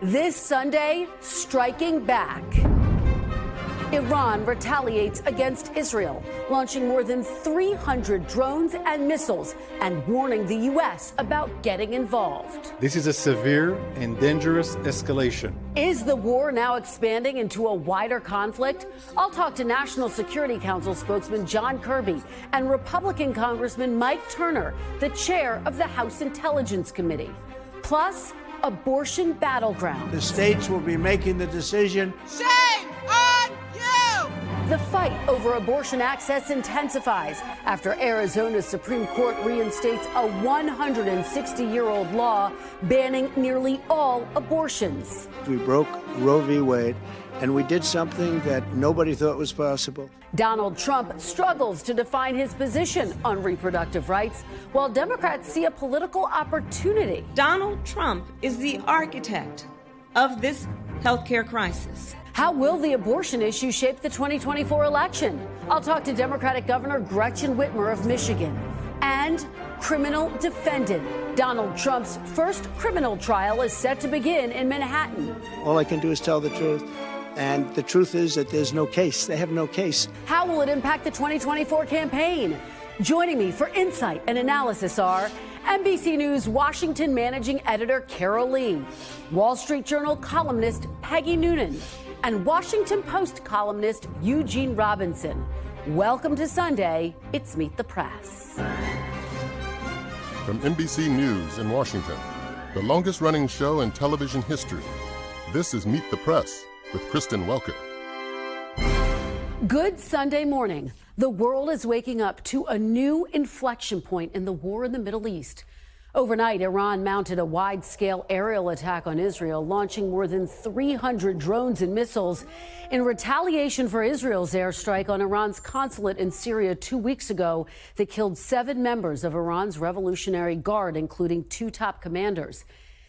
This Sunday, striking back. Iran retaliates against Israel, launching more than 300 drones and missiles and warning the U.S. about getting involved. This is a severe and dangerous escalation. Is the war now expanding into a wider conflict? I'll talk to National Security Council spokesman John Kirby and Republican Congressman Mike Turner, the chair of the House Intelligence Committee. Plus, abortion battleground. The states will be making the decision. Shame on you! The fight over abortion access intensifies after Arizona's Supreme Court reinstates a 160-year-old law banning nearly all abortions. We broke Roe v. Wade, and we did something that nobody thought was possible. Donald Trump struggles to define his position on reproductive rights, while Democrats see a political opportunity. Donald Trump is the architect of this healthcare crisis. How will the abortion issue shape the 2024 election? I'll talk to Democratic Governor Gretchen Whitmer of Michigan. And criminal defendant. Donald Trump's first criminal trial is set to begin in Manhattan. All I can do is tell the truth. And the truth is that there's no case. They have no case. How will it impact the 2024 campaign? Joining me for insight and analysis are NBC News Washington managing editor Carol Lee, Wall Street Journal columnist Peggy Noonan, and Washington Post columnist Eugene Robinson. Welcome to Sunday. It's Meet the Press. From NBC News in Washington, the longest-running show in television history, this is Meet the Press with Kristen Welker. Good Sunday morning. The world is waking up to a new inflection point in the war in the Middle East. Overnight, Iran mounted a wide-scale aerial attack on Israel, launching more than 300 drones and missiles in retaliation for Israel's airstrike on Iran's consulate in Syria 2 weeks ago that killed 7 members of Iran's Revolutionary Guard, including 2 top commanders.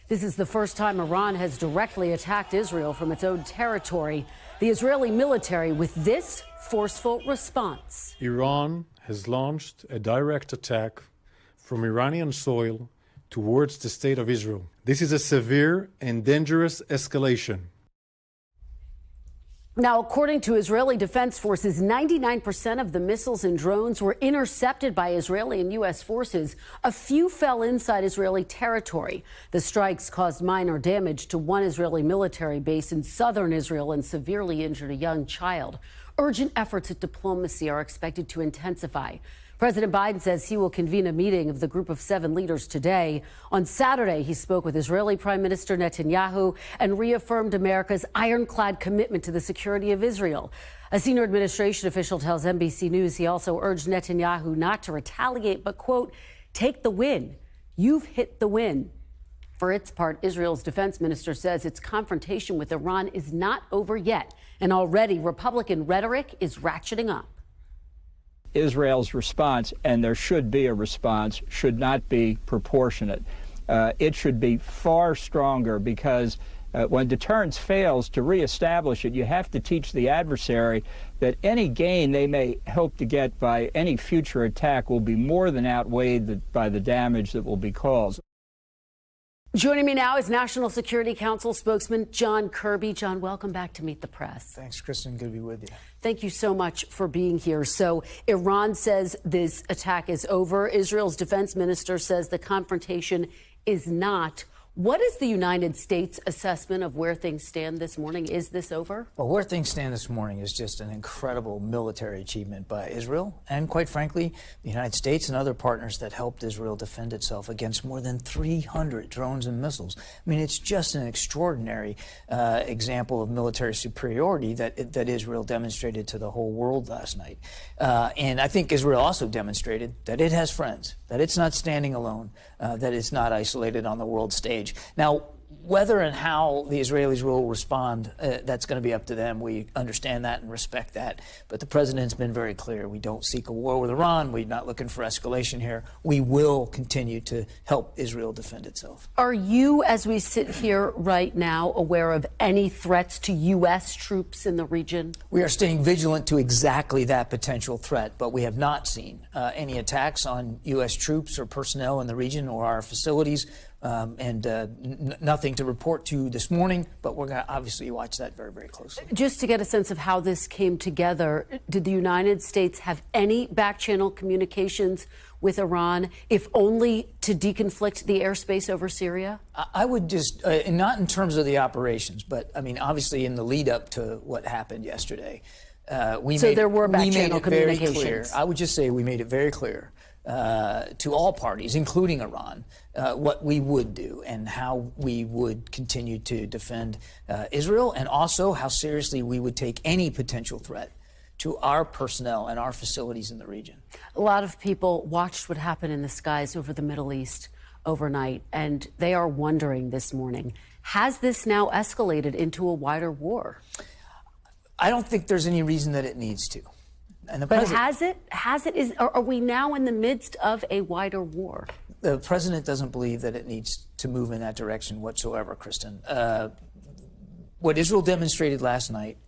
This is the first time Iran has directly attacked Israel from its own territory. The Israeli military with this forceful response. Iran has launched a direct attack from Iranian soil towards the state of Israel. This is a severe and dangerous escalation. Now, according to Israeli Defense Forces, 99% of the missiles and drones were intercepted by Israeli and U.S. forces. A few fell inside Israeli territory. The strikes caused minor damage to one Israeli military base in southern Israel and severely injured a young child. Urgent efforts at diplomacy are expected to intensify. President Biden says he will convene a meeting of the group of 7 leaders today. On Saturday, he spoke with Israeli Prime Minister Netanyahu and reaffirmed America's ironclad commitment to the security of Israel. A senior administration official tells NBC News he also urged Netanyahu not to retaliate, but, quote, take the win. You've hit the win. For its part, Israel's defense minister says its confrontation with Iran is not over yet, and already Republican rhetoric is ratcheting up. Israel's response, and there should be a response, should not be proportionate. It should be far stronger because when deterrence fails, to reestablish it, you have to teach the adversary that any gain they may hope to get by any future attack will be more than outweighed by the damage that will be caused. Joining me now is National Security Council spokesman John Kirby. John, welcome back to Meet the Press. Thanks, Kristen. Good to be with you. Thank you so much for being here. So Iran says this attack is over. Israel's defense minister says the confrontation is not. What is the United States assessment of where things stand this morning? Is this over? Well, where things stand this morning is just an incredible military achievement by Israel and, quite frankly, the United States and other partners that helped Israel defend itself against more than 300 drones and missiles. I mean, it's just an extraordinary example of military superiority that Israel demonstrated to the whole world last night. And I think Israel also demonstrated that it has friends, that it's not standing alone, that it's not isolated on the world stage. Now, whether and how the Israelis will respond, that's going to be up to them. We understand that and respect that. But the president's been very clear. We don't seek a war with Iran. We're not looking for escalation here. We will continue to help Israel defend itself. Are you, as we sit here right now, aware of any threats to U.S. troops in the region? We are staying vigilant to exactly that potential threat, but we have not seen any attacks on U.S. troops or personnel in the region or our facilities. Nothing to report to you this morning, but we're going to obviously watch that very, very closely. Just to get a sense of how this came together, did the United States have any back-channel communications with Iran, if only to deconflict the airspace over Syria? I would just, not in terms of the operations, but I mean, obviously in the lead up to what happened yesterday, there were back-channel communications. Very clear. I would just say we made it very clear to all parties, including Iran, what we would do and how we would continue to defend Israel, and also how seriously we would take any potential threat to our personnel and our facilities in the region. A lot of people watched what happened in the skies over the Middle East overnight, and they are wondering this morning, has this now escalated into a wider war? I don't think there's any reason that it needs to. But has it? Are we now in the midst of a wider war? The president doesn't believe that it needs to move in that direction whatsoever, Kristen. What Israel demonstrated last night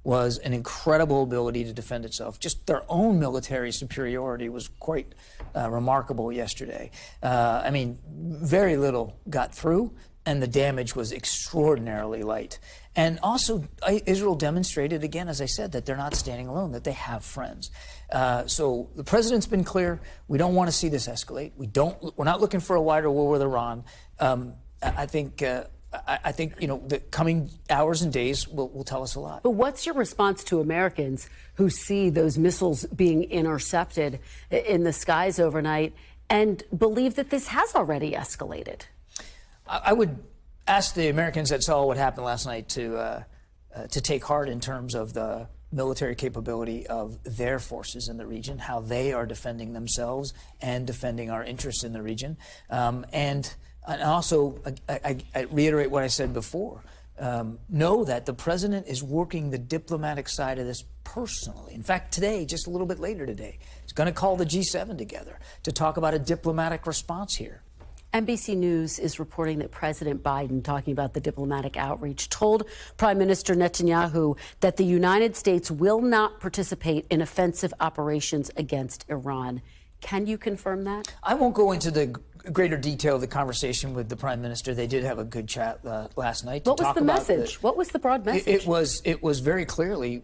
was an incredible ability to defend itself. Just their own military superiority was quite remarkable yesterday. I mean, very little got through, and the damage was extraordinarily light. And also, Israel demonstrated, again, as I said, that they're not standing alone, that they have friends. So the president's been clear. We don't want to see this escalate. We're not looking for a wider war with Iran. I think the coming hours and days will tell us a lot. But what's your response to Americans who see those missiles being intercepted in the skies overnight and believe that this has already escalated? I would ask the Americans that saw what happened last night to take heart in terms of the military capability of their forces in the region, how they are defending themselves and defending our interests in the region. And also, I reiterate what I said before. Know that the president is working the diplomatic side of this personally. In fact, today, just a little bit later today, he's going to call the G7 together to talk about a diplomatic response here. NBC News is reporting that President Biden, talking about the diplomatic outreach, told Prime Minister Netanyahu that the United States will not participate in offensive operations against Iran. Can you confirm that? I won't go into the greater detail of the conversation with the Prime Minister. They did have a good chat last night. What was the message? What was the broad message? It was very clearly,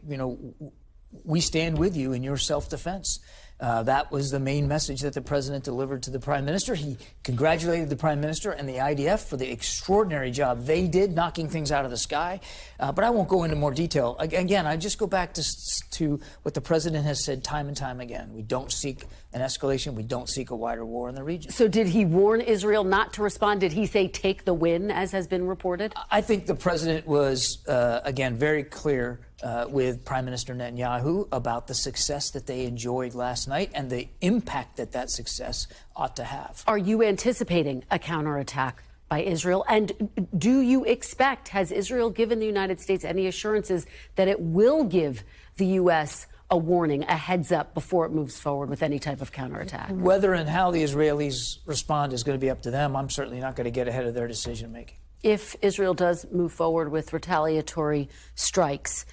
we stand with you in your self-defense. That was the main message that the president delivered to the prime minister. He congratulated the prime minister and the IDF for the extraordinary job they did knocking things out of the sky. But I won't go into more detail. Again, I just go back to what the president has said time and time again. We don't seek an escalation. We don't seek a wider war in the region. So did he warn Israel not to respond? Did he say take the win, as has been reported? I think the president was, again, very clear with Prime Minister Netanyahu about the success that they enjoyed last night and the impact that that success ought to have. Are you anticipating a counterattack by Israel? And do you expect, has Israel given the United States any assurances that it will give the U.S. a warning, a heads up before it moves forward with any type of counterattack? Whether and how the Israelis respond is going to be up to them. I'm certainly not going to get ahead of their decision making. If Israel does move forward with retaliatory strikes,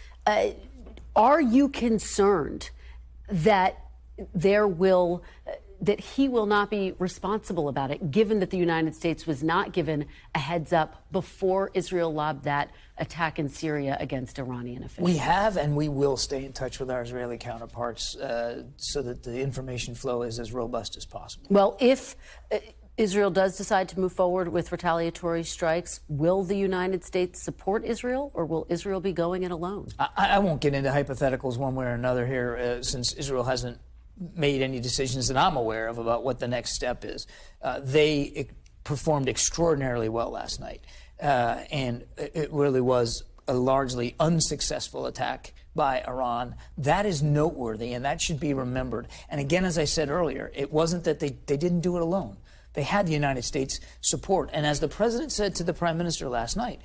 are you concerned that that he will not be responsible about it, given that the United States was not given a heads up before Israel lobbed that attack in Syria against Iranian officials? We have and we will stay in touch with our Israeli counterparts so that the information flow is as robust as possible. Well, if Israel does decide to move forward with retaliatory strikes, will the United States support Israel, or will Israel be going it alone? I won't get into hypotheticals one way or another here, since Israel hasn't made any decisions that I'm aware of about what the next step is. They performed extraordinarily well last night, and it really was a largely unsuccessful attack by Iran. That is noteworthy, and that should be remembered. And again, as I said earlier, it wasn't that they didn't do it alone. They had the United States support. And as the president said to the prime minister last night,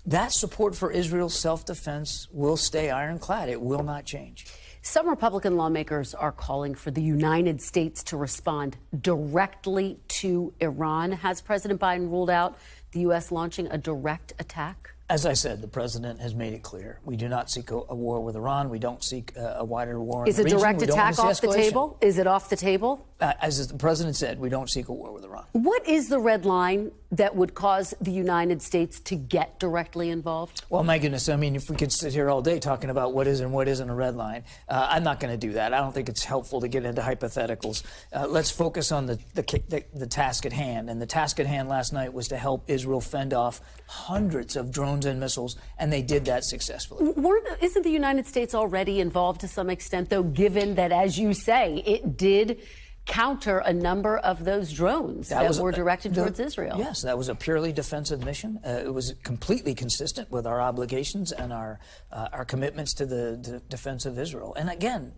that support for Israel's self-defense will stay ironclad. It will not change. Some Republican lawmakers are calling for the United States to respond directly to Iran. Has President Biden ruled out the U.S. launching a direct attack? As I said, the president has made it clear. We do not seek a war with Iran. We don't seek a wider war in the region. Is a direct attack off the table? Is it off the table? As the president said, we don't seek a war with Iran. What is the red line that would cause the United States to get directly involved? Well, my goodness, I mean, if we could sit here all day talking about what is and what isn't a red line, I'm not going to do that. I don't think it's helpful to get into hypotheticals. Let's focus on the task at hand. And the task at hand last night was to help Israel fend off hundreds of drones and missiles, and they did that successfully. Isn't the United States already involved to some extent, though, given that, as you say, it did counter a number of those drones that were directed towards Israel? Yes, that was a purely defensive mission. It was completely consistent with our obligations and our commitments to the defense of Israel. And again,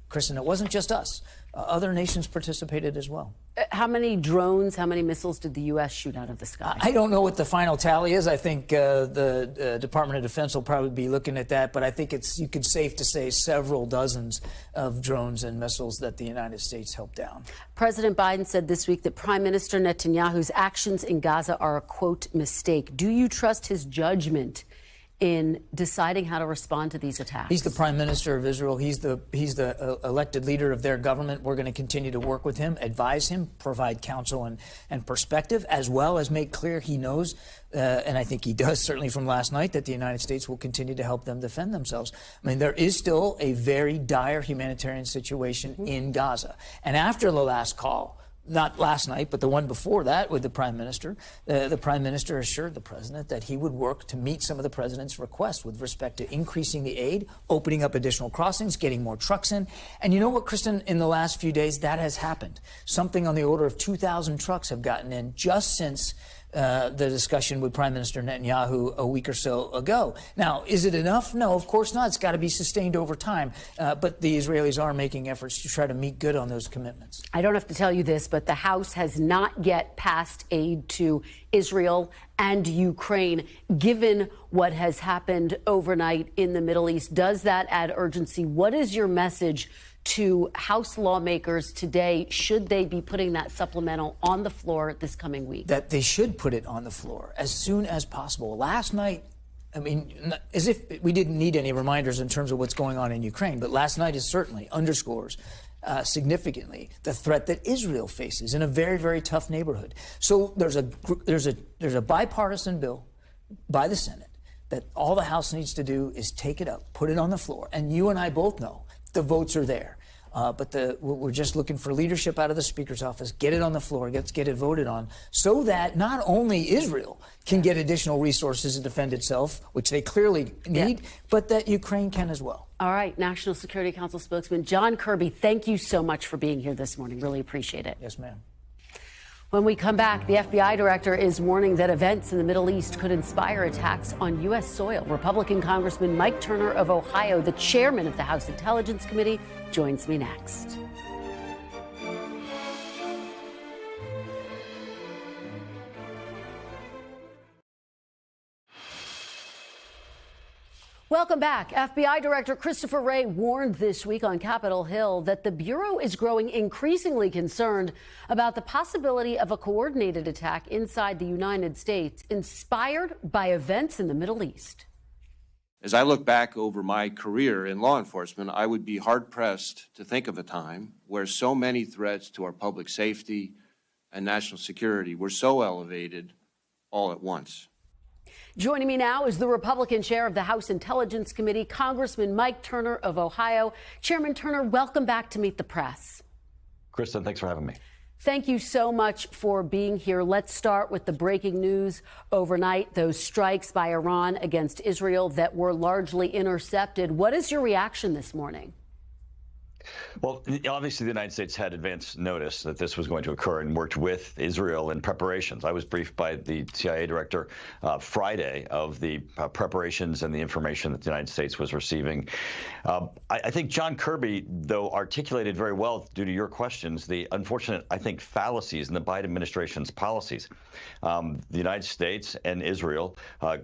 Kristen, it wasn't just us. Other nations participated as well. How many drones, how many missiles did the U.S. shoot out of the sky? I don't know what the final tally is. I think the Department of Defense will probably be looking at that, but I think you could safe to say several dozens of drones and missiles that the United States helped down. President Biden said this week that Prime Minister Netanyahu's actions in Gaza are a, quote, mistake. Do you trust his judgment in deciding how to respond to these attacks? He's the Prime Minister of Israel. He's the elected leader of their government. We're going to continue to work with him, advise him, provide counsel and perspective, as well as make clear he knows, and I think he does certainly from last night, that the United States will continue to help them defend themselves. I mean, there is still a very dire humanitarian situation in Gaza. And after the last call, not last night, but the one before that with the Prime Minister, the Prime Minister assured the President that he would work to meet some of the President's requests with respect to increasing the aid, opening up additional crossings, getting more trucks in. And you know what, Kristen, in the last few days, that has happened. Something on the order of 2,000 trucks have gotten in just since the discussion with Prime Minister Netanyahu a week or so ago. Now, is it enough? No, of course not. It's got to be sustained over time. But the Israelis are making efforts to try to meet good on those commitments. I don't have to tell you this, but the House has not yet passed aid to Israel and Ukraine. Given what has happened overnight in the Middle East, does that add urgency? What is your message to House lawmakers today? Should they be putting that supplemental on the floor this coming week? That they should put it on the floor as soon as possible. Last night, I mean, as if we didn't need any reminders in terms of what's going on in Ukraine, but last night certainly underscores significantly the threat that Israel faces in a very, very tough neighborhood. So there's a bipartisan bill by the Senate that all the House needs to do is take it up, put it on the floor, and you and I both know the votes are there. But we're just looking for leadership out of the Speaker's office. Get it on the floor. Get it voted on so that not only Israel can get additional resources to defend itself, which they clearly need, but that Ukraine can as well. All right. National Security Council spokesman John Kirby, thank you so much for being here this morning. Really appreciate it. Yes, ma'am. When we come back, the FBI director is warning that events in the Middle East could inspire attacks on U.S. soil. Republican Congressman Mike Turner of Ohio, the chairman of the House Intelligence Committee, joins me next. Welcome back. FBI Director Christopher Wray warned this week on Capitol Hill that the Bureau is growing increasingly concerned about the possibility of a coordinated attack inside the United States inspired by events in the Middle East. As I look back over my career in law enforcement, I would be hard-pressed to think of a time where so many threats to our public safety and national security were so elevated all at once. Joining me now is the Republican chair of the House Intelligence Committee, Congressman Mike Turner of Ohio. Chairman Turner, welcome back to Meet the Press. Kristen, thanks for having me. Thank you so much for being here. Let's start with the breaking news overnight, those strikes by Iran against Israel that were largely intercepted. What is your reaction this morning? Well, obviously, the United States had advance notice that this was going to occur and worked with Israel in preparations. I was briefed by the CIA director Friday of the preparations and the information that the United States was receiving. I think John Kirby, though, articulated very well, due to your questions, the unfortunate, I think, fallacies in the Biden administration's policies. The United States and Israel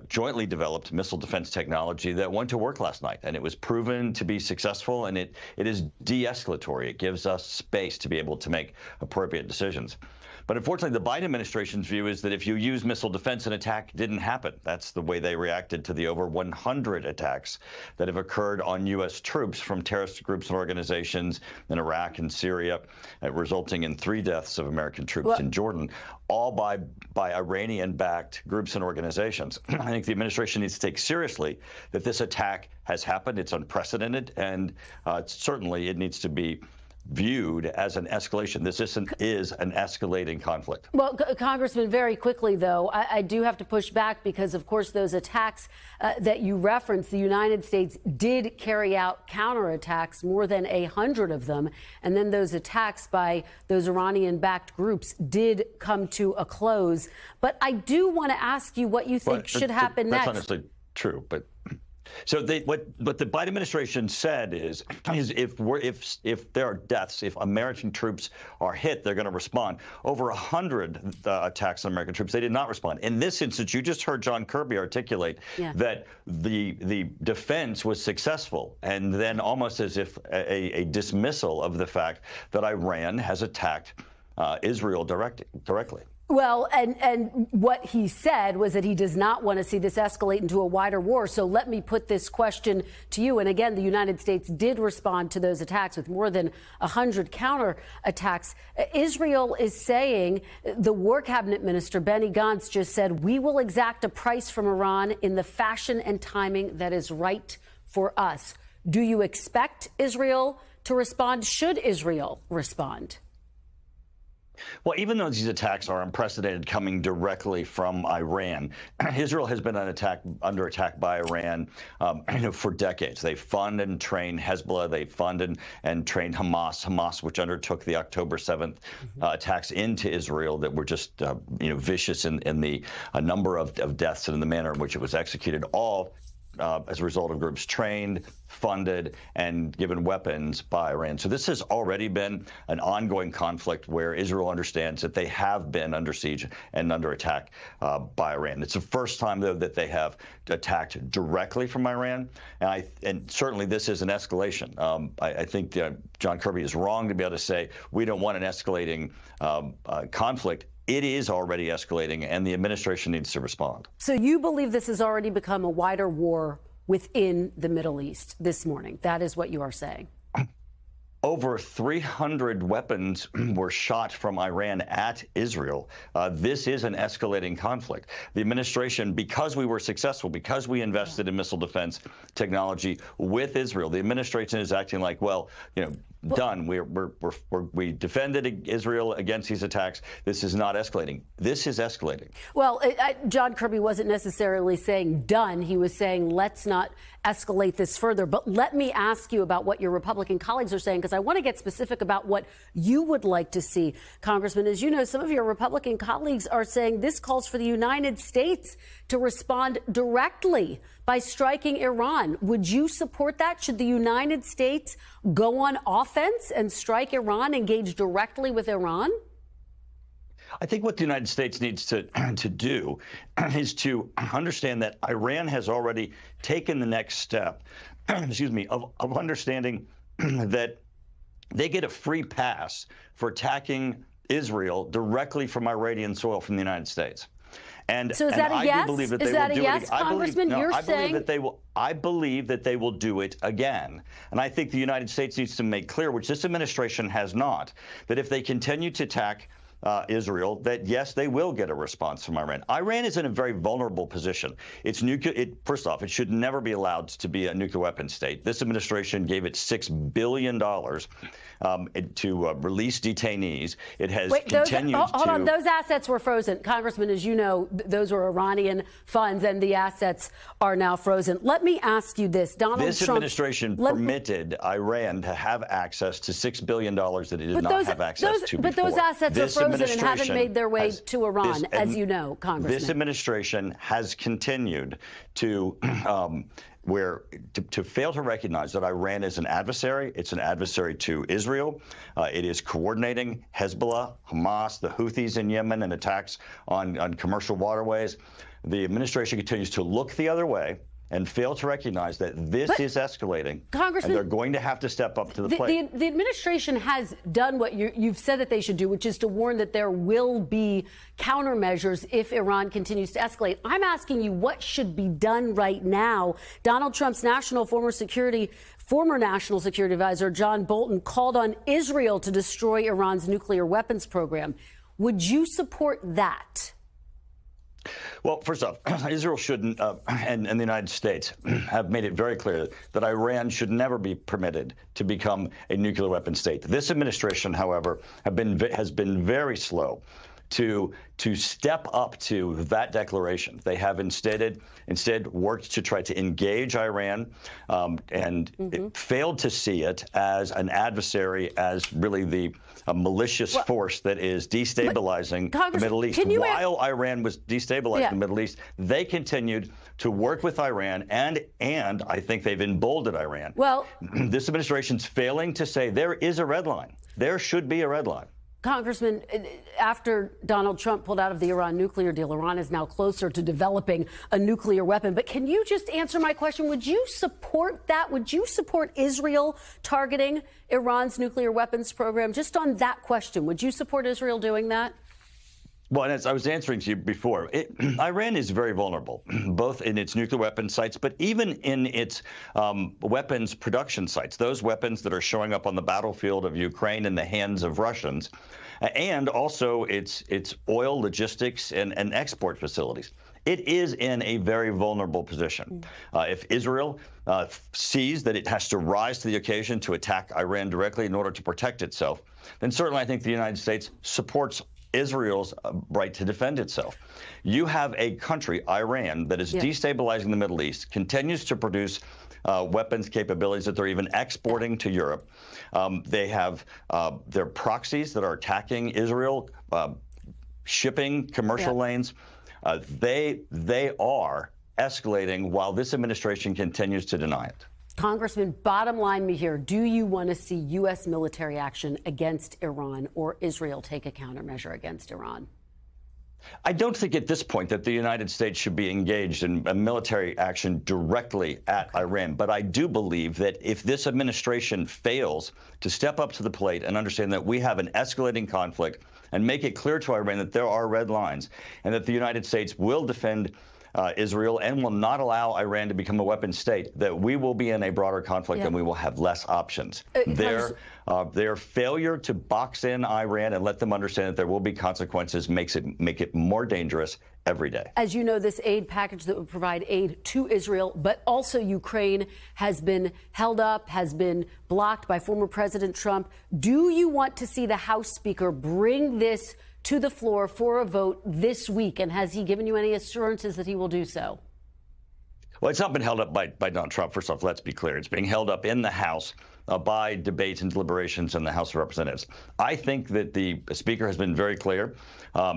jointly developed missile defense technology that went to work last night, and it was proven to be successful, and it is de-escalatory. It gives us space to be able to make appropriate decisions. But unfortunately, the Biden administration's view is that if you use missile defense, an attack didn't happen. That's the way they reacted to the over 100 attacks that have occurred on U.S. troops from terrorist groups and organizations in Iraq and Syria, resulting in 3 deaths of American troops in Jordan, all by Iranian-backed groups and organizations. I think the administration needs to take seriously that this attack has happened. It's unprecedented, and certainly it needs to be viewed as an escalation. This is an escalating conflict. Well, Congressman, very quickly, though, I do have to push back because, of course, those attacks that you referenced, the United States did carry out counterattacks, more than 100 of them. And then those attacks by those Iranian-backed groups did come to a close. But I do want to ask you what you think should happen next. That's honestly true, but so what the Biden administration said is if there are deaths, if American troops are hit, they're going to respond. Over 100 attacks on American troops, they did not respond. In this instance, you just heard John Kirby articulate that the defense was successful, and then almost as if a dismissal of the fact that Iran has attacked Israel directly. Well, and what he said was that he does not want to see this escalate into a wider war. So let me put this question to you. And again, the United States did respond to those attacks with more than 100 counterattacks. Israel is saying, the War Cabinet Minister, Benny Gantz, just said, we will exact a price from Iran in the fashion and timing that is right for us. Do you expect Israel to respond? Should Israel respond? Well, even though these attacks are unprecedented coming directly from Iran, Israel has been under attack by Iran for decades. They fund and train Hezbollah. They fund and train Hamas, which undertook the October 7th attacks into Israel that were just vicious in the number of deaths and in the manner in which it was executed, all as a result of groups trained, funded, and given weapons by Iran. So this has already been an ongoing conflict where Israel understands that they have been under siege and under attack by Iran. It's the first time, though, that they have attacked directly from Iran, and certainly this is an escalation. I think John Kirby is wrong to be able to say we don't want an escalating conflict. It is already escalating, and the administration needs to respond. So you believe this has already become a wider war within the Middle East this morning? That is what you are saying? Over 300 weapons were shot from Iran at Israel. This is an escalating conflict. The administration, because we were successful, because we invested in missile defense technology with Israel, the administration is acting like, done. We defended Israel against these attacks. This is not escalating. This is escalating. Well, John Kirby wasn't necessarily saying done. He was saying let's not escalate this further. But let me ask you about what your Republican colleagues are saying, because I want to get specific about what you would like to see, Congressman. As you know, some of your Republican colleagues are saying this calls for the United States to respond directly by striking Iran. Would you support that? Should the United States go on offense and strike Iran, engage directly with Iran? I think what the United States needs to do is to understand that Iran has already taken the next step, of understanding that they get a free pass for attacking Israel directly from Iranian soil from the United States. And so is that a yes? Believe that is they that will a do yes, it. Congressman? You're saying I believe that they will do it again. And I think the United States needs to make clear, which this administration has not, that if they continue to attack Israel, that yes, they will get a response from Iran. Iran is in a very vulnerable position. First off, it should never be allowed to be a nuclear weapon state. This administration gave it $6 billion to release detainees. It has continued hold on, those assets were frozen. Congressman, as you know, those were Iranian funds, and the assets are now frozen. Let me ask you this. This administration permitted Iran to have access to $6 billion that it did not have access to before. But those assets are frozen and haven't made their way to Iran, as you know, Congressman. This administration has continued to fail to recognize that Iran is an adversary. It's an adversary to Israel. It is coordinating Hezbollah, Hamas, the Houthis in Yemen, and attacks on commercial waterways. The administration continues to look the other way and fail to recognize that this is escalating, Congressman, and they're going to have to step up to the plate. The administration has done what you've said that they should do, which is to warn that there will be countermeasures if Iran continues to escalate. I'm asking you, what should be done right now? Donald Trump's former national security advisor, John Bolton, called on Israel to destroy Iran's nuclear weapons program. Would you support that? Well, first off, Israel shouldn't, and the United States have made it very clear that Iran should never be permitted to become a nuclear weapon state. This administration, however, has been very slow to step up to that declaration. They have instead worked to try to engage Iran and failed to see it as an adversary, as really the malicious force that is destabilizing the Middle East. While Iran was destabilizing the Middle East, they continued to work with Iran, and I think they've emboldened Iran. Well, this administration's failing to say there is a red line. There should be a red line. Congressman, after Donald Trump pulled out of the Iran nuclear deal, Iran is now closer to developing a nuclear weapon. But can you just answer my question? Would you support that? Would you support Israel targeting Iran's nuclear weapons program? Just on that question, would you support Israel doing that? Well, and as I was answering to you before, Iran is very vulnerable, both in its nuclear weapon sites, but even in its weapons production sites, those weapons that are showing up on the battlefield of Ukraine in the hands of Russians, and also its oil logistics and export facilities. It is in a very vulnerable position. If Israel sees that it has to rise to the occasion to attack Iran directly in order to protect itself, then certainly I think the United States supports Israel's right to defend itself. You have a country, Iran, that is destabilizing the Middle East, continues to produce weapons capabilities that they're even exporting to Europe. They have their proxies that are attacking Israel, shipping commercial lanes. They are escalating while this administration continues to deny it. Congressman, bottom line me here. Do you want to see U.S. military action against Iran or Israel take a countermeasure against Iran? I don't think at this point that the United States should be engaged in a military action directly at Iran. But I do believe that if this administration fails to step up to the plate and understand that we have an escalating conflict and make it clear to Iran that there are red lines and that the United States will defend Israel and will not allow Iran to become a weapon state, that we will be in a broader conflict and we will have less options. Their failure to box in Iran and let them understand that there will be consequences make it more dangerous every day. As you know, this aid package that would provide aid to Israel, but also Ukraine, has been held up, has been blocked by former President Trump. Do you want to see the House Speaker bring this to the floor for a vote this week? And has he given you any assurances that he will do so? Well, it's not been held up by Donald Trump. First off, let's be clear. It's being held up in the House by debates and deliberations in the House of Representatives. I think that the Speaker has been very clear.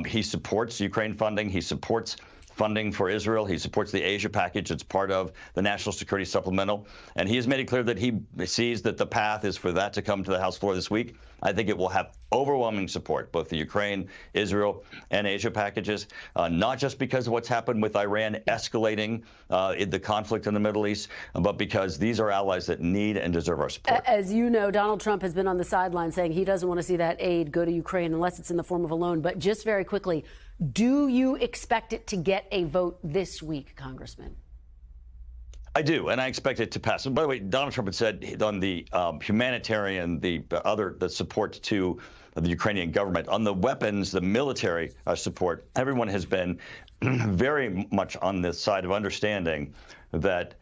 He supports Ukraine funding. He supports funding for Israel. He supports the Asia package. It's part of the National Security Supplemental. And he has made it clear that he sees that the path is for that to come to the House floor this week. I think it will have overwhelming support, both the Ukraine, Israel, and Asia packages, not just because of what's happened with Iran escalating the conflict in the Middle East, but because these are allies that need and deserve our support. As you know, Donald Trump has been on the sideline saying he doesn't want to see that aid go to Ukraine unless it's in the form of a loan. But just very quickly, do you expect it to get a vote this week, Congressman? I do, and I expect it to pass. And by the way, Donald Trump had said on the humanitarian, the support to the Ukrainian government, on the weapons, the military support, everyone has been very much on the side of understanding that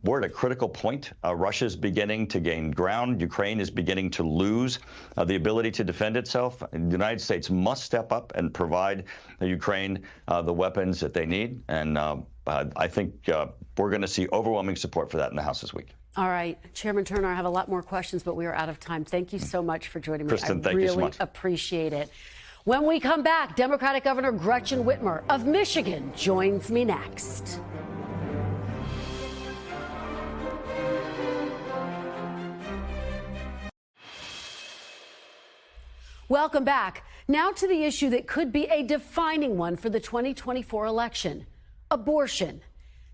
we're at a critical point. Russia's beginning to gain ground. Ukraine is beginning to lose the ability to defend itself. And the United States must step up and provide Ukraine the weapons that they need. And I think we're going to see overwhelming support for that in the House this week. All right. Chairman Turner, I have a lot more questions, but we are out of time. Thank you so much for joining me. Kristen, thank you so much. I really appreciate it. When we come back, Democratic Governor Gretchen Whitmer of Michigan joins me next. Welcome back. Now to the issue that could be a defining one for the 2024 election, abortion.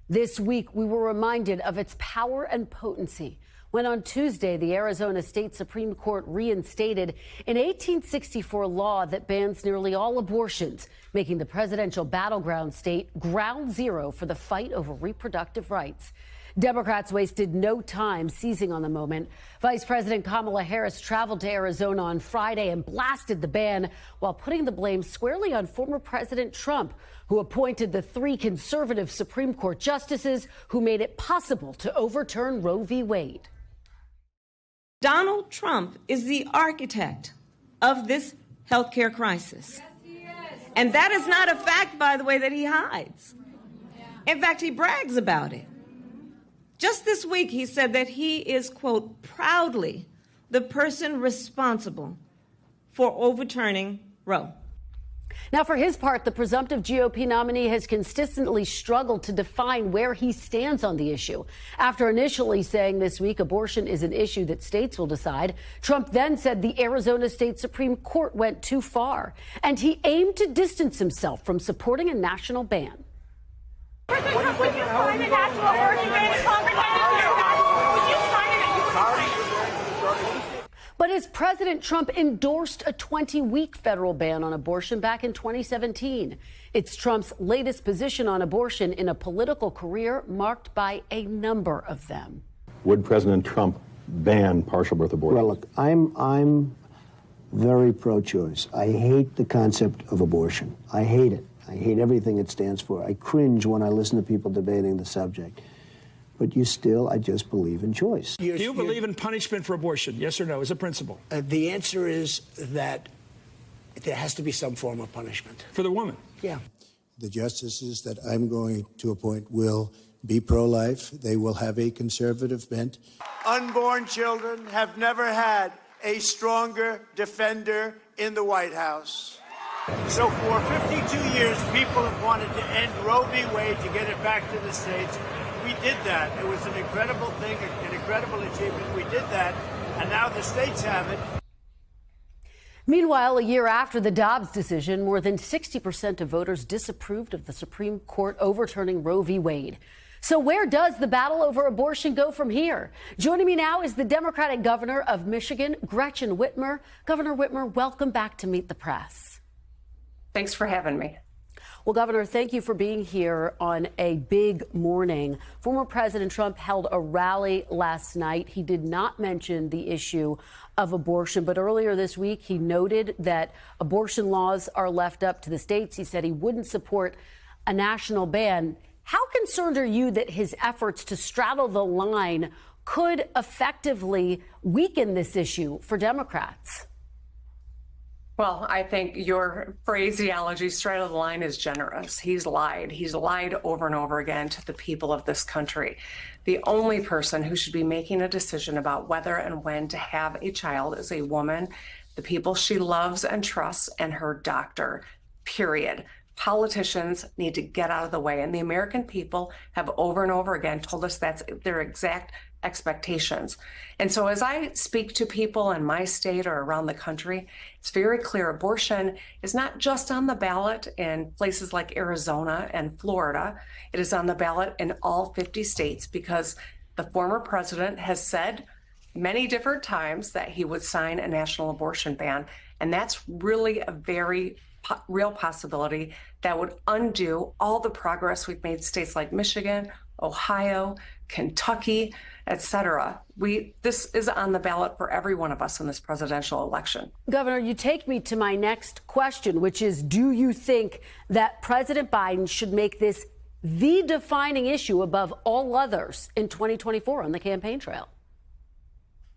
This week, we were reminded of its power and potency when on Tuesday, the Arizona State Supreme Court reinstated an 1864 law that bans nearly all abortions, making the presidential battleground state ground zero for the fight over reproductive rights. Democrats wasted no time seizing on the moment. Vice President Kamala Harris traveled to Arizona on Friday and blasted the ban while putting the blame squarely on former President Trump, who appointed the 3 conservative Supreme Court justices who made it possible to overturn Roe v. Wade. Donald Trump is the architect of this healthcare crisis. And that is not a fact, by the way, that he hides. In fact, he brags about it. Just this week, he said that he is, quote, proudly the person responsible for overturning Roe. Now, for his part, the presumptive GOP nominee has consistently struggled to define where he stands on the issue. After initially saying this week abortion is an issue that states will decide, Trump then said the Arizona State Supreme Court went too far, and he aimed to distance himself from supporting a national ban. But as President Trump endorsed a 20-week federal ban on abortion back in 2017, it's Trump's latest position on abortion in a political career marked by a number of them. Would President Trump ban partial birth abortion? Well, look, I'm very pro-choice. I hate the concept of abortion. I hate it. I hate everything it stands for. I cringe when I listen to people debating the subject. But I just believe in choice. Do you believe in punishment for abortion? Yes or no, as a principle? The answer is that there has to be some form of punishment. For the woman? Yeah. The justices that I'm going to appoint will be pro-life. They will have a conservative bent. Unborn children have never had a stronger defender in the White House. So for 52 years, people have wanted to end Roe v. Wade to get it back to the states. We did that. It was an incredible thing, an incredible achievement. We did that, and now the states have it. Meanwhile, a year after the Dobbs decision, more than 60% of voters disapproved of the Supreme Court overturning Roe v. Wade. So where does the battle over abortion go from here? Joining me now is the Democratic governor of Michigan, Gretchen Whitmer. Governor Whitmer, welcome back to Meet the Press. Thanks for having me. Well, Governor, thank you for being here on a big morning. Former President Trump held a rally last night. He did not mention the issue of abortion, but earlier this week, he noted that abortion laws are left up to the states. He said he wouldn't support a national ban. How concerned are you that his efforts to straddle the line could effectively weaken this issue for Democrats? Well, I think your phraseology, straddle the line, is generous. He's lied. He's lied over and over again to the people of this country. The only person who should be making a decision about whether and when to have a child is a woman, the people she loves and trusts, and her doctor, period. Politicians need to get out of the way. And the American people have over and over again told us that's their exact expectations. And so as I speak to people in my state or around the country, it's very clear abortion is not just on the ballot in places like Arizona and Florida. It is on the ballot in all 50 states because the former president has said many different times that he would sign a national abortion ban. And that's really a very real possibility that would undo all the progress we've made in states like Michigan, Ohio, Kentucky, etc. This is on the ballot for every one of us in this presidential election. Governor, you take me to my next question, which is, do you think that President Biden should make this the defining issue above all others in 2024 on the campaign trail?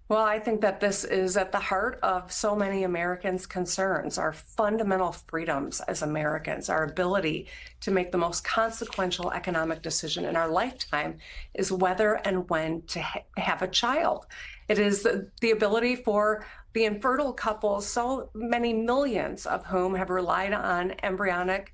Well, I think that this is at the heart of so many Americans' concerns, our fundamental freedoms as Americans, our ability to make the most consequential economic decision in our lifetime is whether and when to have a child. It is the ability for the infertile couples, so many millions of whom have relied on embryonic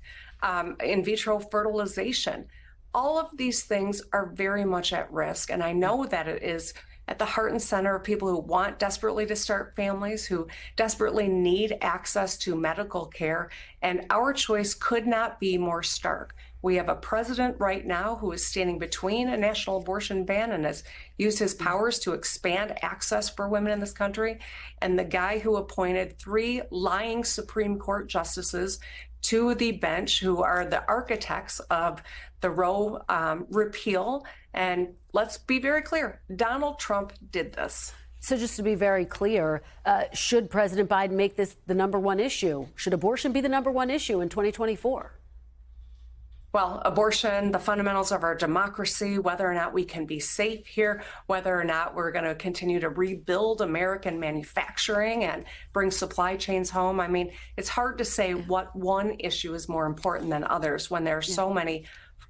in vitro fertilization. All of these things are very much at risk, and I know that it is at the heart and center of people who want desperately to start families, who desperately need access to medical care. And our choice could not be more stark. We have a president right now who is standing between a national abortion ban and has used his powers to expand access for women in this country, and the guy who appointed 3 lying Supreme Court justices to the bench who are the architects of the Roe repeal. And let's be very clear, Donald Trump did this. So just to be very clear, should President Biden make this the #1 issue? Should abortion be the #1 issue in 2024? Well, abortion, the fundamentals of our democracy, whether or not we can be safe here, whether or not we're going to continue to rebuild American manufacturing and bring supply chains home. I mean, it's hard to say what one issue is more important than others when there are so many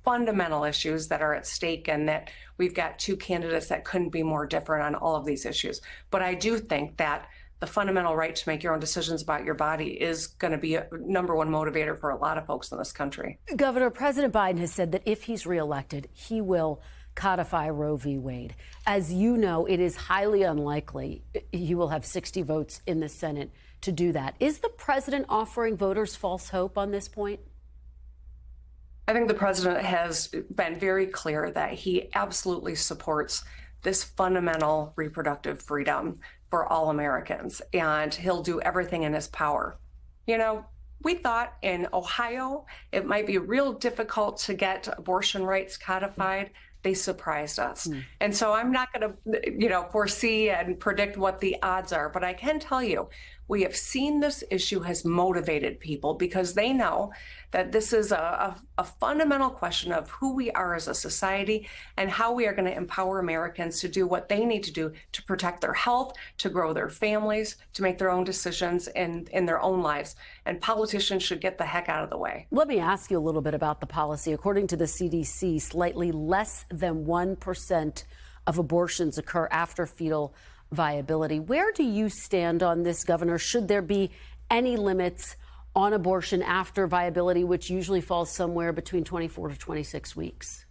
fundamental issues that are at stake, and that we've got 2 candidates that couldn't be more different on all of these issues. But I do think that the fundamental right to make your own decisions about your body is going to be a #1 motivator for a lot of folks in this country. Governor, President Biden has said that if he's reelected, he will codify Roe v. Wade. As you know, it is highly unlikely he will have 60 votes in the Senate to do that. Is the president offering voters false hope on this point? I think the president has been very clear that he absolutely supports this fundamental reproductive freedom for all Americans, and he'll do everything in his power. You know, we thought in Ohio it might be real difficult to get abortion rights codified. They surprised us. And so I'm not going to, foresee and predict what the odds are, but I can tell you, we have seen this issue has motivated people because they know that this is a fundamental question of who we are as a society and how we are going to empower Americans to do what they need to do to protect their health, to grow their families, to make their own decisions in their own lives. And politicians should get the heck out of the way. Let me ask you a little bit about the policy. According to the CDC, slightly less than 1% of abortions occur after fetal viability. Where do you stand on this, Governor? Should there be any limits on abortion after viability, which usually falls somewhere between 24 to 26 weeks?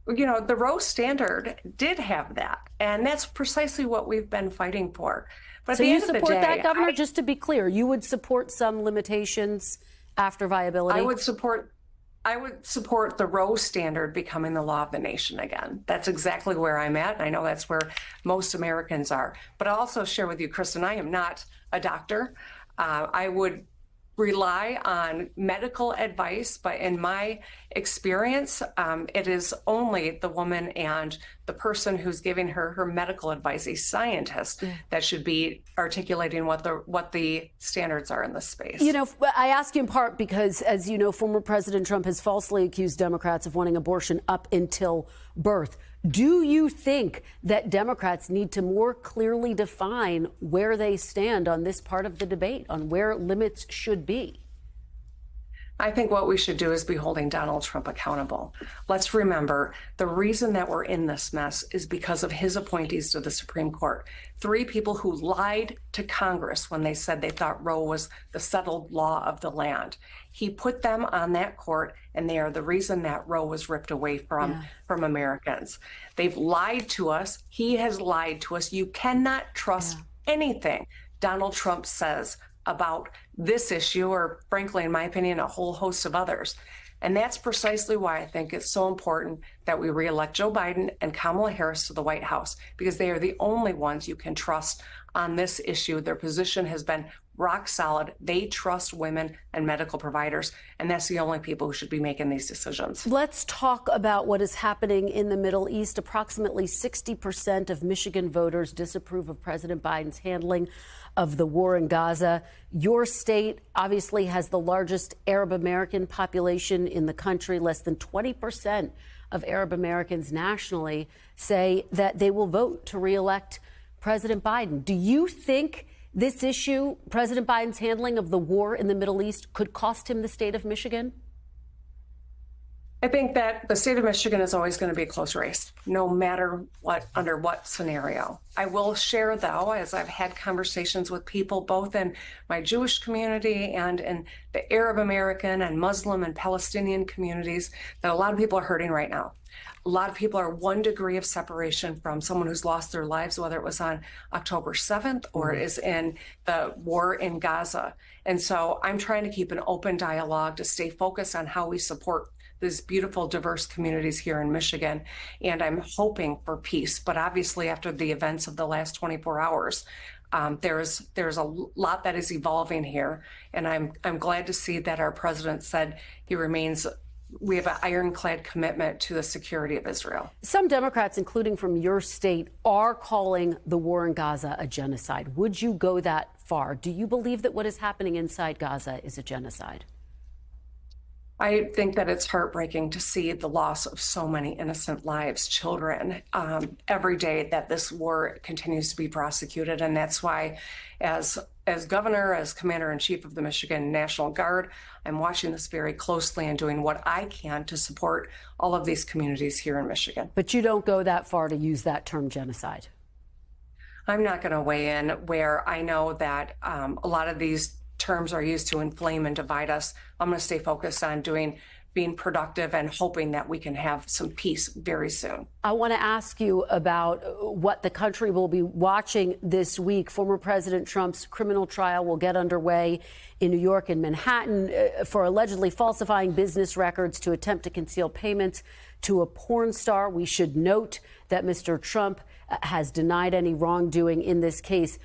You know, the Roe standard did have that, and that's precisely what we've been fighting for. But so at the you end of the support day, that, Governor? Just to be clear, you would support some limitations after viability? I would support the Roe standard becoming the law of the nation again. That's exactly where I'm at. And I know that's where most Americans are. But I'll also share with you, Kristen, I am not a doctor. I would rely on medical advice, but in my experience, it is only the woman and the person who's giving her medical advice, a scientist, that should be articulating what the standards are in this space. You know, I ask you in part because, as you know, former President Trump has falsely accused Democrats of wanting abortion up until birth. Do you think that Democrats need to more clearly define where they stand on this part of the debate, on where limits should be? I think what we should do is be holding Donald Trump accountable. Let's remember the reason that we're in this mess is because of his appointees to the Supreme Court. 3 people who lied to Congress when they said they thought Roe was the settled law of the land. He put them on that court, and they are the reason that Roe was ripped away from Americans. They've lied to us. He has lied to us. You cannot trust anything Donald Trump says about this issue, or frankly, in my opinion, a whole host of others. And that's precisely why I think it's so important that we reelect Joe Biden and Kamala Harris to the White House, because they are the only ones you can trust on this issue. Their position has been rock solid. They trust women and medical providers, and that's the only people who should be making these decisions. Let's talk about what is happening in the Middle East. Approximately 60% of Michigan voters disapprove of President Biden's handling of the war in Gaza. Your state obviously has the largest Arab American population in the country. Less than 20% of Arab Americans nationally say that they will vote to reelect President Biden. Do you think this issue, President Biden's handling of the war in the Middle East, could cost him the state of Michigan? I think that the state of Michigan is always going to be a close race, no matter what, under what scenario. I will share, though, as I've had conversations with people both in my Jewish community and in the Arab American and Muslim and Palestinian communities, that a lot of people are hurting right now. A lot of people are 1 degree of separation from someone who's lost their lives, whether it was on October 7th or is in the war in Gaza. And so I'm trying to keep an open dialogue to stay focused on how we support these beautiful, diverse communities here in Michigan. And I'm hoping for peace. But obviously, after the events of the last 24 hours, there's a lot that is evolving here. And I'm glad to see that our president said we have an ironclad commitment to the security of Israel. Some Democrats, including from your state, are calling the war in Gaza a genocide. Would you go that far? Do you believe that what is happening inside Gaza is a genocide? I think that it's heartbreaking to see the loss of so many innocent lives, children, every day that this war continues to be prosecuted. And that's why, as governor, as commander-in-chief of the Michigan National Guard, I'm watching this very closely and doing what I can to support all of these communities here in Michigan. But you don't go that far to use that term genocide. I'm not going to weigh in where I know that a lot of these terms are used to inflame and divide us. I'm going to stay focused on being productive and hoping that we can have some peace very soon. I want to ask you about what the country will be watching this week. Former President Trump's criminal trial will get underway in New York and Manhattan for allegedly falsifying business records to attempt to conceal payments to a porn star. We should note that Mr. Trump has denied any wrongdoing in this case.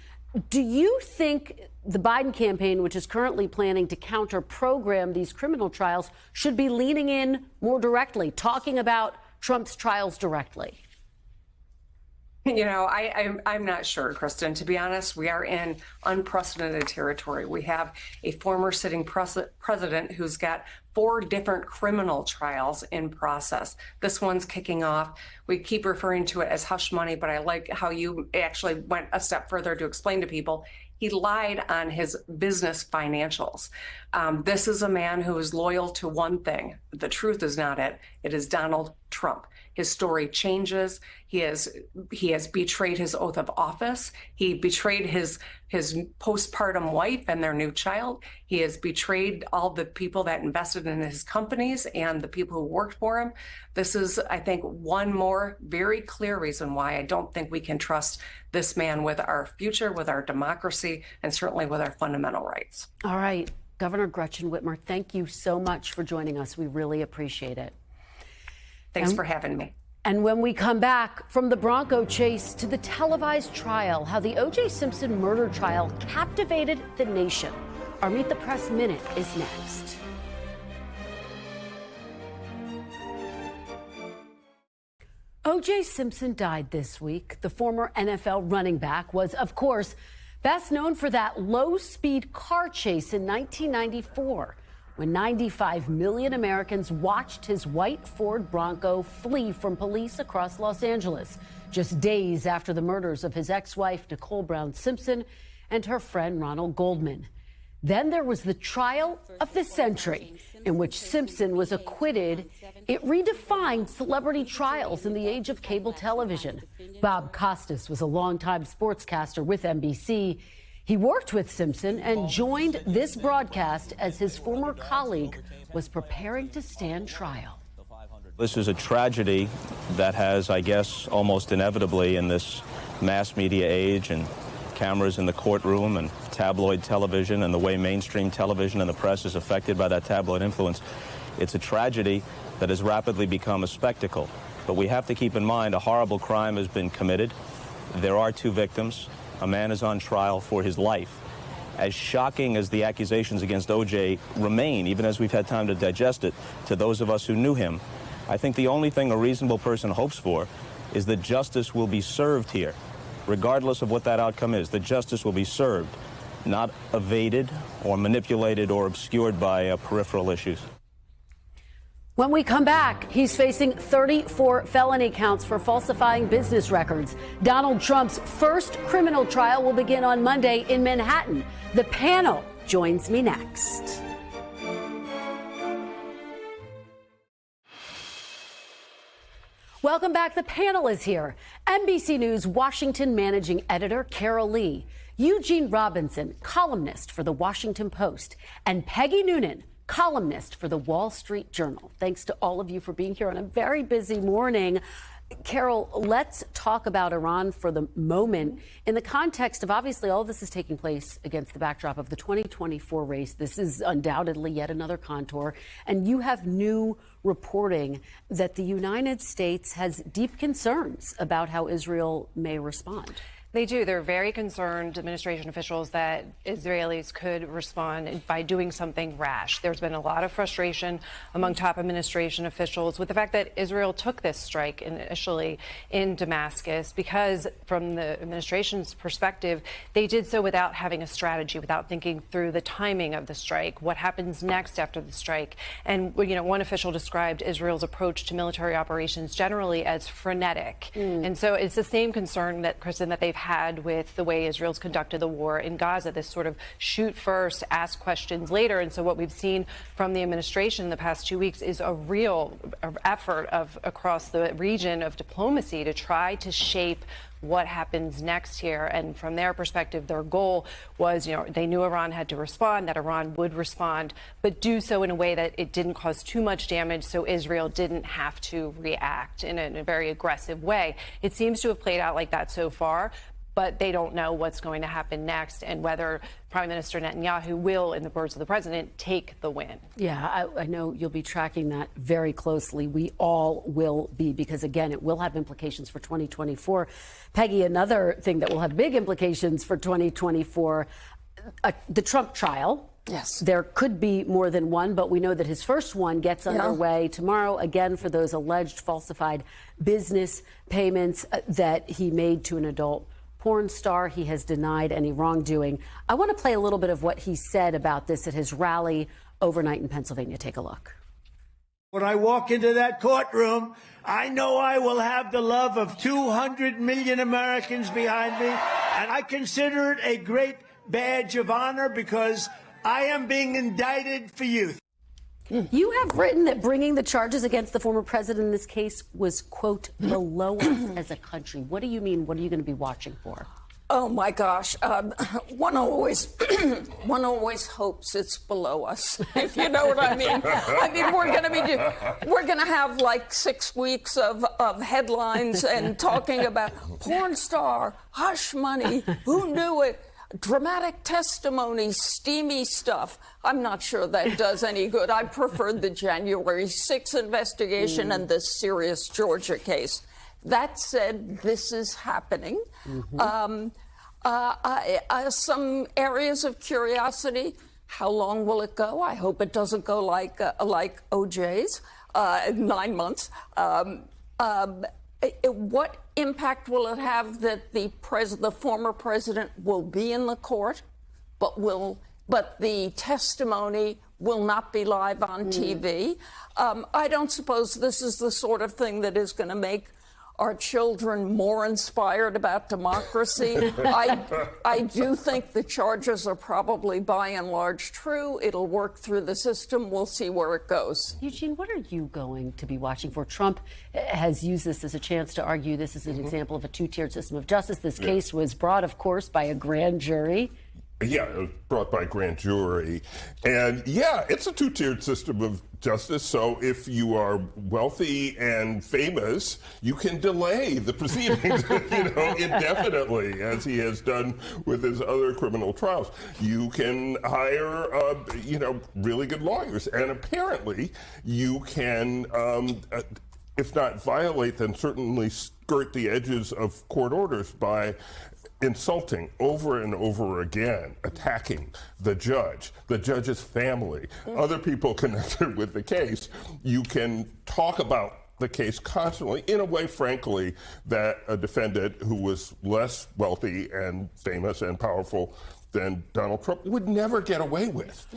Do you think the Biden campaign, which is currently planning to counter-program these criminal trials, should be leaning in more directly, talking about Trump's trials directly? You know, I'm not sure, Kristen. To be honest, we are in unprecedented territory. We have a former sitting president who's got 4 different criminal trials in process. This one's kicking off. We keep referring to it as hush money, but I like how you actually went a step further to explain to people. He lied on his business financials. This is a man who is loyal to one thing. The truth is not it. It is Donald Trump. His story changes. He has betrayed his oath of office. He betrayed his postpartum wife and their new child. He has betrayed all the people that invested in his companies and the people who worked for him. This is, I think, one more very clear reason why I don't think we can trust this man with our future, with our democracy, and certainly with our fundamental rights. All right. Governor Gretchen Whitmer, thank you so much for joining us. We really appreciate it. Thanks for having me. And when we come back, from the Bronco chase to the televised trial, how the O.J. Simpson murder trial captivated the nation. Our Meet the Press Minute is next. O.J. Simpson died this week. The former NFL running back was, of course, best known for that low-speed car chase in 1994. When 95 million Americans watched his white Ford Bronco flee from police across Los Angeles, just days after the murders of his ex-wife, Nicole Brown Simpson, and her friend Ronald Goldman. Then there was the trial of the century, in which Simpson was acquitted. It redefined celebrity trials in the age of cable television. Bob Costas was a longtime sportscaster with NBC. He worked with Simpson and joined this broadcast as his former colleague was preparing to stand trial. This is a tragedy that has, I guess, almost inevitably in this mass media age and cameras in the courtroom and tabloid television and the way mainstream television and the press is affected by that tabloid influence. It's a tragedy that has rapidly become a spectacle. But we have to keep in mind a horrible crime has been committed. There are 2 victims. A man is on trial for his life. As shocking as the accusations against O.J. remain, even as we've had time to digest it, to those of us who knew him, I think the only thing a reasonable person hopes for is that justice will be served here. Regardless of what that outcome is, that justice will be served, not evaded or manipulated or obscured by peripheral issues. When we come back, he's facing 34 felony counts for falsifying business records. Donald Trump's first criminal trial will begin on Monday in Manhattan. The panel joins me next. Welcome back. The panel is here. NBC News Washington managing editor Carol Lee, Eugene Robinson, columnist for The Washington Post, and Peggy Noonan, columnist for The Wall Street Journal. Thanks to all of you for being here on a very busy morning. Carol, let's talk about Iran for the moment in the context of obviously all of this is taking place against the backdrop of the 2024 race. This is undoubtedly yet another contour. And you have new reporting that the United States has deep concerns about how Israel may respond. They do. They're very concerned, administration officials, that Israelis could respond by doing something rash. There's been a lot of frustration among top administration officials with the fact that Israel took this strike initially in Damascus because, from the administration's perspective, they did so without having a strategy, without thinking through the timing of the strike, what happens next after the strike. And, you know, one official described Israel's approach to military operations generally as frenetic. And so it's the same concern that, Kristen, that they've had with the way Israel's conducted the war in Gaza, this sort of shoot first, ask questions later. And so what we've seen from the administration in the past 2 weeks is a real effort across the region of diplomacy to try to shape what happens next here. And from their perspective, their goal was, you know, they knew Iran had to respond, that Iran would respond, but do so in a way that it didn't cause too much damage, so Israel didn't have to react in a very aggressive way. It seems to have played out like that so far, but they don't know what's going to happen next and whether Prime Minister Netanyahu will, in the words of the president, take the win. Yeah, I know you'll be tracking that very closely. We all will be, because, again, it will have implications for 2024. Peggy, another thing that will have big implications for 2024, the Trump trial. Yes. There could be more than one, but we know that his first one gets underway tomorrow, again, for those alleged falsified business payments that he made to an adult porn star. He has denied any wrongdoing. I want to play a little bit of what he said about this at his rally overnight in Pennsylvania. Take a look. When I walk into that courtroom, I know I will have the love of 200 million Americans behind me, and I consider it a great badge of honor because I am being indicted for youth. You have written that bringing the charges against the former president in this case was, quote, below us as a country. What do you mean? What are you going to be watching for? Oh, my gosh. One always hopes it's below us, if you know what I mean. I mean, we're going to have like 6 weeks of headlines and talking about porn star, hush money, who knew it? Dramatic testimony, steamy stuff. I'm not sure that does any good. I preferred the January 6th investigation and the serious Georgia case. That said, this is happening. Some areas of curiosity. How long will it go? I hope it doesn't go like OJ's, 9 months. What impact will it have that the former president will be in the court, but the testimony will not be live on TV? I don't suppose this is the sort of thing that is going to make our children more inspired about democracy. I do think the charges are probably by and large true. It'll work through the system. We'll see where it goes. Eugene, what are you going to be watching for? Trump has used this as a chance to argue this is an example of a two-tiered system of justice. This case was brought, of course, by a grand jury. Yeah, it was brought by grand jury. And yeah, it's a two-tiered system of justice. So if you are wealthy and famous, you can delay the proceedings, indefinitely, as he has done with his other criminal trials. You can hire, really good lawyers. And apparently you can, if not violate, then certainly skirt the edges of court orders by insulting over and over again, attacking the judge's family, other people connected with the case. You can talk about the case constantly in a way, frankly, that a defendant who was less wealthy and famous and powerful than Donald Trump would never get away with.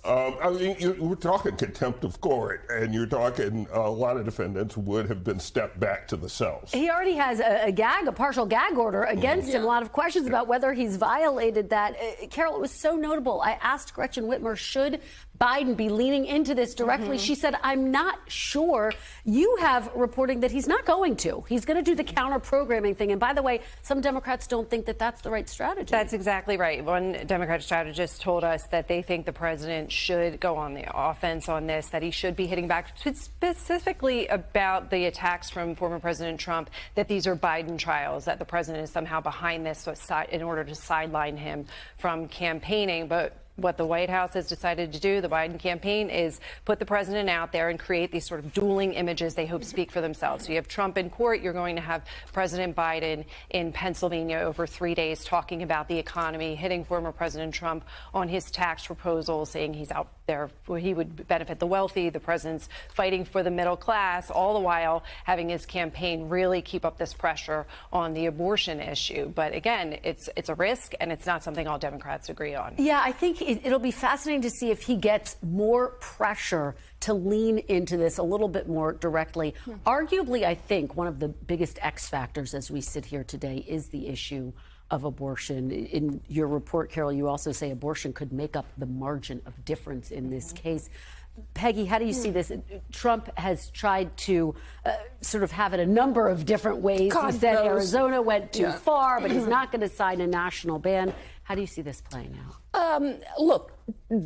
I mean, we're talking contempt of court, and you're talking a lot of defendants would have been stepped back to the cells. He already has a partial gag order against him. A lot of questions about whether he's violated that. Carol, it was so notable. I asked Gretchen Whitmer, should Biden be leaning into this directly? She said, I'm not sure. You have reporting that he's not going to. He's going to do the counter-programming thing. And by the way, some Democrats don't think that that's the right strategy. That's exactly right. One Democrat strategist told us that they think the president should go on the offense on this, that he should be hitting back specifically about the attacks from former President Trump, that these are Biden trials, that the president is somehow behind this in order to sideline him from campaigning. But what the White House has decided to do, the Biden campaign, is put the president out there and create these sort of dueling images they hope speak for themselves. So you have Trump in court. You're going to have President Biden in Pennsylvania over 3 days talking about the economy, hitting former President Trump on his tax proposal, saying he's out there where he would benefit the wealthy. The president's fighting for the middle class, all the while having his campaign really keep up this pressure on the abortion issue. But again, it's a risk, and it's not something all Democrats agree on. Yeah, I think it'll be fascinating to see if he gets more pressure to lean into this a little bit more directly. Arguably, I think one of the biggest X factors as we sit here today is the issue of abortion. In your report, Carol, you also say abortion could make up the margin of difference in this case. Peggy, how do you see this? Trump has tried to sort of have it a number of different ways. He said Arizona went too far, but he's not going to sign a national ban. How do you see this playing out? Look,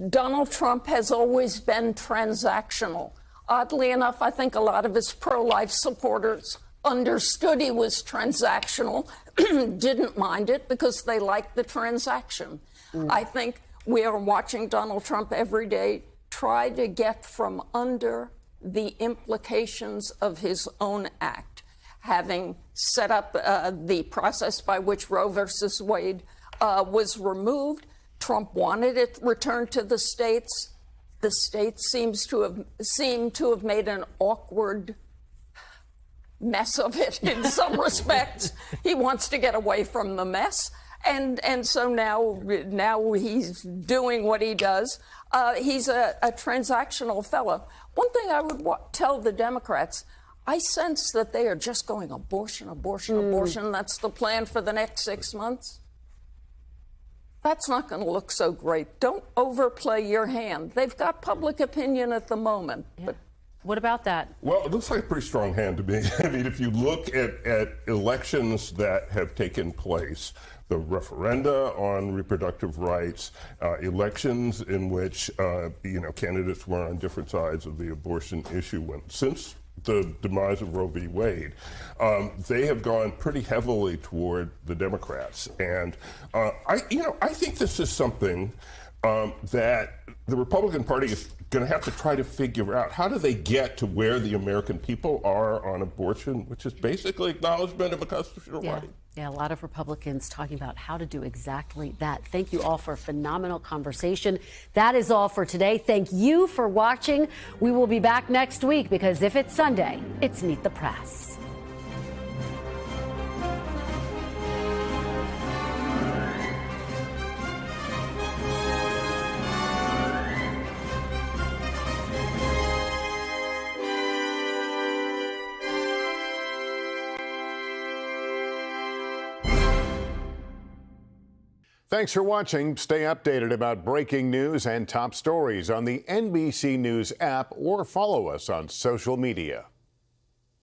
Donald Trump has always been transactional. Oddly enough, I think a lot of his pro-life supporters understood he was transactional, didn't mind it because they liked the transaction. I think we are watching Donald Trump every day try to get from under the implications of his own act, having set up the process by which Roe versus Wade was removed. Trump wanted it returned to the states. The states seem to have made an awkward mess of it in some respects. He wants to get away from the mess. And so now he's doing what he does. He's a transactional fellow. One thing I would tell the Democrats, I sense that they are just going abortion, abortion, abortion. That's the plan for the next 6 months. That's not going to look so great. Don't overplay your hand. They've got public opinion at the moment. Yeah. But what about that? Well, it looks like a pretty strong hand to me. I mean, if you look at elections that have taken place, the referenda on reproductive rights, elections in which candidates were on different sides of the abortion issue, since the demise of Roe v. Wade, they have gone pretty heavily toward the Democrats, and I think this is something that the Republican Party is going to have to try to figure out. How do they get to where the American people are on abortion, which is basically acknowledgement of a constitutional right? Yeah, a lot of Republicans talking about how to do exactly that. Thank you all for a phenomenal conversation. That is all for today. Thank you for watching. We will be back next week because if it's Sunday, it's Meet the Press. Thanks for watching. Stay updated about breaking news and top stories on the NBC News app or follow us on social media.